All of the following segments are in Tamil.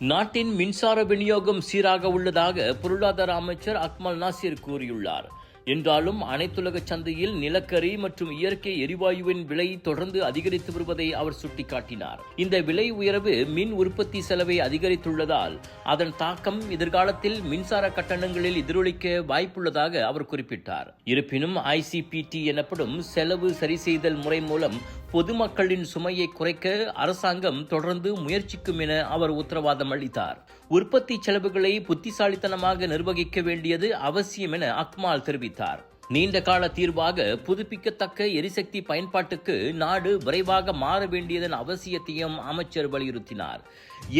நாட்டின் மின்சார விநியோகம் சீராக உள்ளதாக பொருளாதார அமைச்சர் அக்மல் நாசிர் கூறியுள்ளார். என்றாலும் அனைத்துலக சந்தையில் நிலக்கரி மற்றும் இயற்கை எரிவாயுவின் விலை தொடர்ந்து அதிகரித்து வருவதை அவர் சுட்டிக்காட்டினார். இந்த விலை உயர்வு மின் உற்பத்தி செலவை அதிகரித்துள்ளதால் அதன் தாக்கம் எதிர்காலத்தில் மின்சார கட்டணங்களில் எதிரொலிக்க வாய்ப்புள்ளதாக அவர் குறிப்பிட்டார். இருப்பினும் ICPT எனப்படும் செலவு சரிசெய்தல் முறை மூலம் பொதுமக்களின் சுமையை குறைக்க அரசாங்கம் தொடர்ந்து முயற்சிக்கும் என அவர் உத்தரவாதம் அளித்தார். உற்பத்தி செலவுகளை புத்திசாலித்தனமாக நிர்வகிக்க வேண்டியது அவசியம் என அக்மால் தெரிவித்தார். நீண்ட கால தீர்வாக புதுப்பிக்கத்தக்க எரிசக்தி பயன்பாட்டுக்கு நாடு விரைவாக மாற வேண்டியதன் அவசியத்தையும் அமைச்சர் வலியுறுத்தினார்.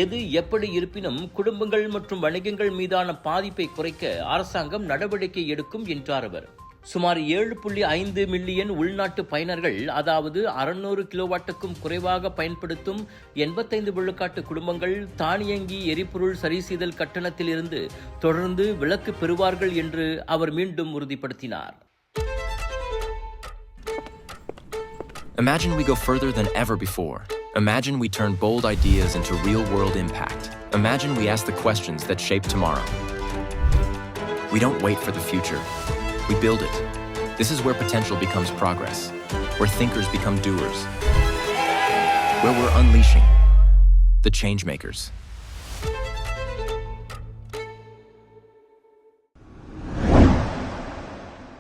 எது எப்படி இருப்பினும் குடும்பங்கள் மற்றும் வணிகங்கள் மீதான பாதிப்பை குறைக்க அரசாங்கம் நடவடிக்கை எடுக்கும் என்றார் அவர். சுமார் 7.5 மில்லியன் உள்நாட்டு பயனர்கள், அதாவது 600 கிலோவாட்டுக்கும் குறைவாக பயன்படுத்தும் 85 விழுக்காட்டு குடும்பங்கள் தானியங்கி எரிபொருள் சரிசெய்தல் கட்டணத்தில் இருந்து தொடர்ந்து விலக்கு பெறுவார்கள் என்று அவர் மீண்டும் உறுதிப்படுத்தினார். Imagine we go further than ever before. Imagine we turn bold ideas into real-world impact. Imagine we ask the questions that shape tomorrow. We don't wait for the future. We build it. This is where potential becomes progress, where thinkers become doers, where we're unleashing the change makers.